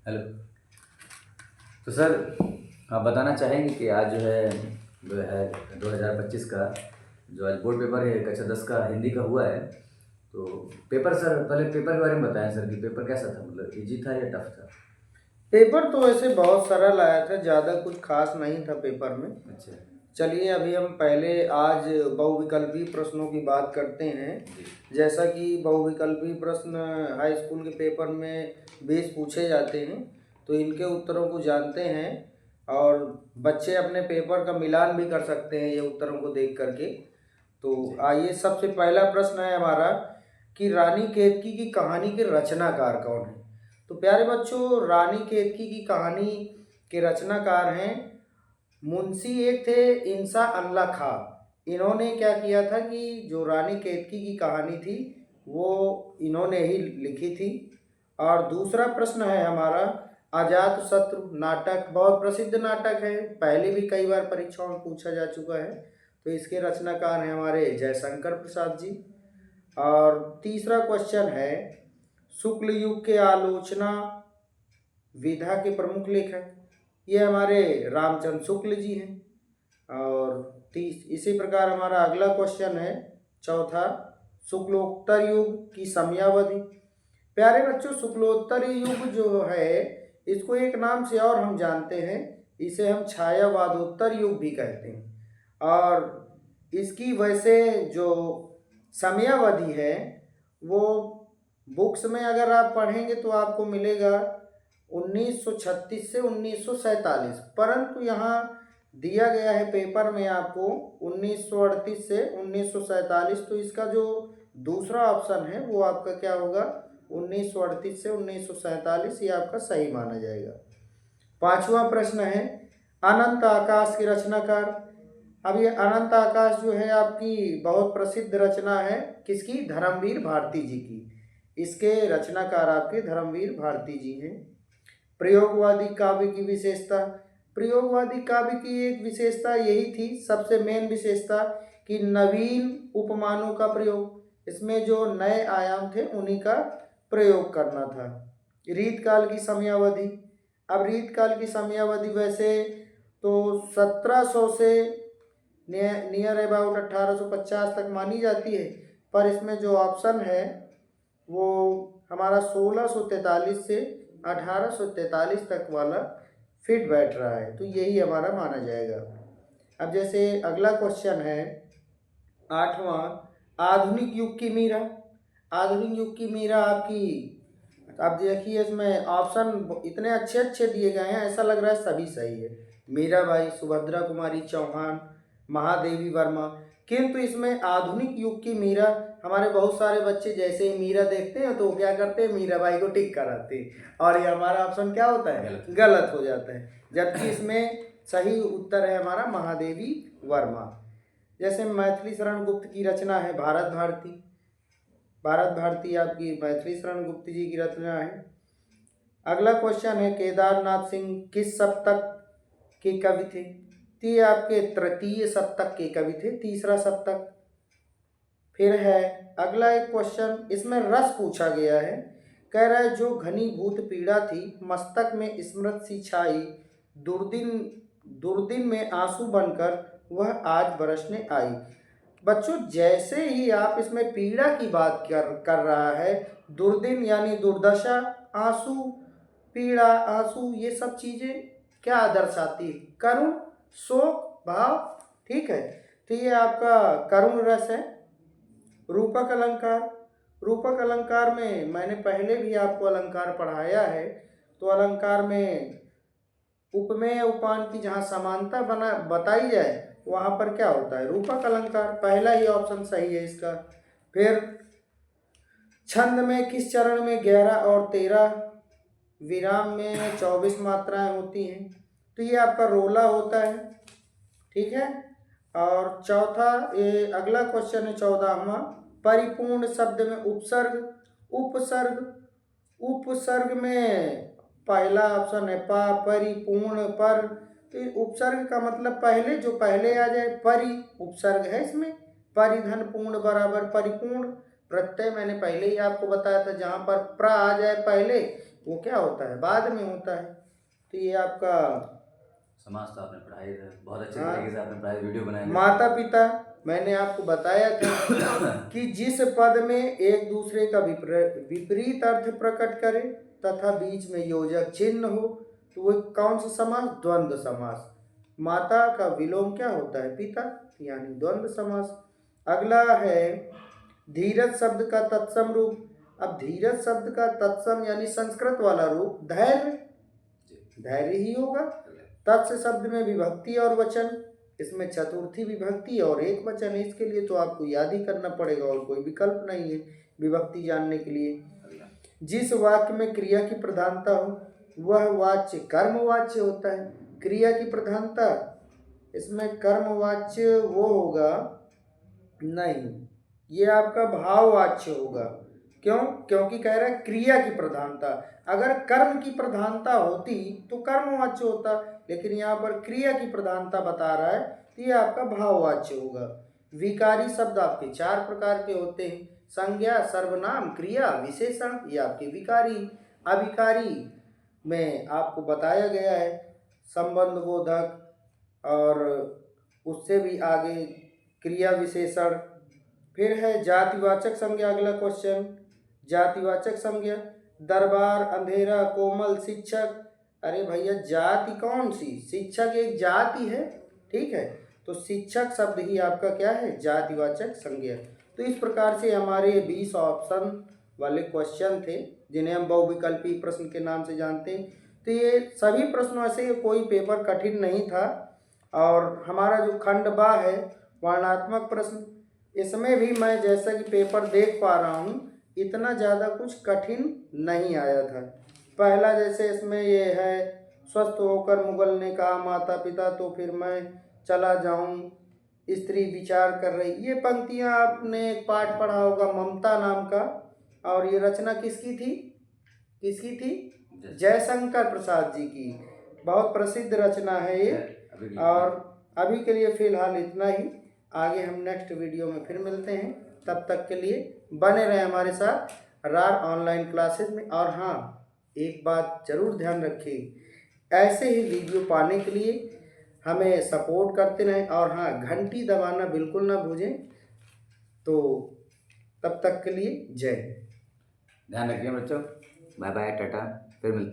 Hello. तो sir, आप बताना चाहेंगे कि आज जो है 2025 का जो आज बोर्ड पेपर है कक्षा 10 का हिंदी का हुआ है। तो पेपर सर, पहले पेपर के बारे में बताएं सर कि पेपर कैसा था, मतलब इजी था या टफ था? पेपर तो वैसे बहुत सरल आया था, ज़्यादा कुछ खास नहीं था पेपर में। अच्छा चलिए अभी हम पहले आज बहुविकल्पी प्रश्नों की बात करते हैं। जी। जैसा कि बहुविकल्पी प्रश्न हाई स्कूल के पेपर में 20 पूछे जाते हैं, तो इनके उत्तरों को जानते हैं और बच्चे अपने पेपर का मिलान भी कर सकते हैं ये उत्तरों को देख करके। तो जी आइए, सबसे पहला प्रश्न है हमारा कि रानी केतकी की कहानी के रचनाकार कौन है। तो प्यारे बच्चों, रानी केतकी की कहानी के रचनाकार हैं मुंशी एक थे इंसा अल्लाह खां। इन्होंने क्या किया था कि जो रानी केतकी की कहानी थी वो इन्होंने ही लिखी थी। और दूसरा प्रश्न है हमारा, अजातशत्रु नाटक बहुत प्रसिद्ध नाटक है, पहले भी कई बार परीक्षाओं में पूछा जा चुका है। तो इसके रचनाकार हैं हमारे जयशंकर प्रसाद जी। और तीसरा क्वेश्चन है, शुक्ल युग के आलोचना विधा के प्रमुख लेखक, ये हमारे रामचंद्र शुक्ल जी हैं। और इसी प्रकार हमारा अगला क्वेश्चन है चौथा, शुक्लोत्तर युग की समयावधि। प्यारे बच्चों, शुक्लोत्तर युग जो है इसको एक नाम से और हम जानते हैं, इसे हम छायावादोत्तर युग भी कहते हैं। और इसकी वैसे जो समयावधि है वो बुक्स में अगर आप पढ़ेंगे तो आपको मिलेगा 1936 से 1947, परंतु यहाँ दिया गया है पेपर में आपको 1938 से 1947। तो इसका जो दूसरा ऑप्शन है वो आपका क्या होगा, 1938 से 1947, ये आपका सही माना जाएगा। पांचवा प्रश्न है, अनंत आकाश की रचनाकार। अब ये अनंत आकाश जो है आपकी बहुत प्रसिद्ध रचना है, किसकी, धर्मवीर भारती जी की। इसके रचनाकार आपके धर्मवीर भारती जी हैं। प्रयोगवादी काव्य की विशेषता। प्रयोगवादी काव्य की एक विशेषता यही थी, सबसे मेन विशेषता, कि नवीन उपमानों का प्रयोग, इसमें जो नए आयाम थे उन्हीं का प्रयोग करना था। रीतकाल की समयावधि। अब रीतकाल की समयावधि वैसे तो 1700 से नियर अबाउट 1850 तक मानी जाती है, पर इसमें जो ऑप्शन है वो हमारा 1643 से 1843 तक वाला फिट बैठ रहा है, तो यही हमारा माना जाएगा। अब जैसे अगला क्वेश्चन है आठवां, आधुनिक युग की मीरा। आधुनिक युग की मीरा आपकी, आप देखिए इसमें ऑप्शन इतने अच्छे अच्छे दिए गए हैं, ऐसा लग रहा है सभी सही है। मीराबाई, सुभद्रा कुमारी चौहान, महादेवी वर्मा। किंतु इसमें आधुनिक युग की मीरा, हमारे बहुत सारे बच्चे जैसे ही मीरा देखते हैं तो क्या करते हैं, मीराबाई को टिक कराते हैं और ये हमारा ऑप्शन क्या होता है, गलत हो जाता है। जबकि इसमें सही उत्तर है हमारा महादेवी वर्मा। जैसे मैथिली शरण गुप्त की रचना है भारत भारती। भारत भारती आपकी मैथिली शरण गुप्त जी की रचना है। अगला क्वेश्चन है, केदारनाथ सिंह किस शतक के कवि थे। तो ये आपके तृतीय शतक के कवि थे, तीसरा शतक। फिर है अगला एक क्वेश्चन, इसमें रस पूछा गया है, कह रहा है जो घनीभूत पीड़ा थी मस्तक में स्मृत सी छाई, दुर्दिन दुर्दिन में आंसू बनकर वह आज बरसने आई। बच्चों, जैसे ही आप इसमें पीड़ा की बात कर रहा है, दुर्दिन यानी दुर्दशा, आंसू, पीड़ा, आंसू, ये सब चीजें क्या दर्शाती है, करुण, शोक भाव। ठीक है, तो ये आपका करुण रस है। रूपक अलंकार। रूपक अलंकार में मैंने पहले भी आपको अलंकार पढ़ाया है। तो अलंकार में उपमेय उपान की जहाँ समानता बना बताई जाए वहाँ पर क्या होता है, रूपक अलंकार, पहला ही ऑप्शन सही है इसका। फिर छंद में किस चरण में 11 और 13, विराम में 24 मात्राएं होती हैं। तो ये आपका रोला होता है। ठीक है। और चौथा, ये अगला क्वेश्चन है 14वां, परिपूर्ण शब्द में उपसर्ग उपसर्ग। उपसर्ग में पहला ऑप्शन है पा, परिपूर्ण, पर। तो उपसर्ग का मतलब पहले जो पहले आ जाए, परि उपसर्ग है इसमें, परिधन पूर्ण बराबर परिपूर्ण। प्रत्यय मैंने पहले ही आपको बताया था, जहाँ पर प्र आ जाए पहले वो क्या होता है, बाद में होता है। तो ये आपका समाज तो आपने पढ़ाई बहुत अच्छे हाँ। तरीके से आपने पढ़ाई वीडियो बनाया। माता पिता मैंने आपको बताया था कि जिस पद में एक दूसरे का विपरीत अर्थ प्रकट करे तथा बीच में योजक चिन्ह हो तो वो कौन सा समास, द्वंद्व समास। माता का विलोम क्या होता है, पिता, यानी द्वंद्व समास। अगला है धीरज शब्द का तत्सम रूप। अब धीरज शब्द का तत्सम यानी संस्कृत वाला रूप धैर्य, धैर्य ही होगा। तत्स शब्द में विभक्ति और वचन, इसमें चतुर्थी विभक्ति और एक वचन है। इसके लिए तो आपको याद ही करना पड़ेगा और कोई विकल्प नहीं है विभक्ति जानने के लिए। जिस वाक्य में क्रिया की प्रधानता हो वह वाच्य कर्मवाच्य होता है। क्रिया की प्रधानता, इसमें कर्मवाच्य वो होगा नहीं, ये आपका भाववाच्य होगा। क्यों? क्योंकि कह रहा है क्रिया की प्रधानता। अगर कर्म की प्रधानता होती तो कर्मवाच्य होता, लेकिन यहाँ पर क्रिया की प्रधानता बता रहा है तो ये आपका भाववाच्य होगा। विकारी शब्द आपके 4 प्रकार के होते हैं, संज्ञा, सर्वनाम, क्रिया, विशेषण, ये आपके विकारी। अविकारी में आपको बताया गया है संबंध बोधक और उससे भी आगे क्रिया विशेषण। फिर है जातिवाचक संज्ञा, अगला क्वेश्चन जातिवाचक संज्ञा, दरबार, अंधेरा, कोमल, शिक्षक। अरे भैया जाति कौन सी, शिक्षक एक जाति है, ठीक है। तो शिक्षक शब्द ही आपका क्या है, जातिवाचक संज्ञा। तो इस प्रकार से हमारे 20 ऑप्शन वाले क्वेश्चन थे जिन्हें हम बहुविकल्पी प्रश्न के नाम से जानते हैं। तो ये सभी प्रश्नों से कोई पेपर कठिन नहीं था। और हमारा जो खंड बा है वर्णात्मक प्रश्न, इसमें भी मैं जैसा कि पेपर देख पा रहा हूँ इतना ज़्यादा कुछ कठिन नहीं आया था। पहला जैसे इसमें ये है स्वस्थ होकर मुगल ने कहा माता पिता तो फिर मैं चला जाऊं, स्त्री विचार कर रही, ये पंक्तियां आपने एक पाठ पढ़ा होगा ममता नाम का। और ये रचना किसकी थी, किसकी थी, जयशंकर प्रसाद जी की, बहुत प्रसिद्ध रचना है ये। और अभी के लिए फ़िलहाल इतना ही, आगे हम नेक्स्ट वीडियो में फिर मिलते हैं। तब तक के लिए बने रहें हमारे साथ रार ऑनलाइन क्लासेस में। और हाँ, एक बात ज़रूर ध्यान रखें, ऐसे ही वीडियो पाने के लिए हमें सपोर्ट करते रहें। और हाँ, घंटी दबाना बिल्कुल ना भूलें। तो तब तक के लिए जय हिंद। ध्यान रखिए बच्चों, बाय बाय, टाटा, फिर मिलते हैं।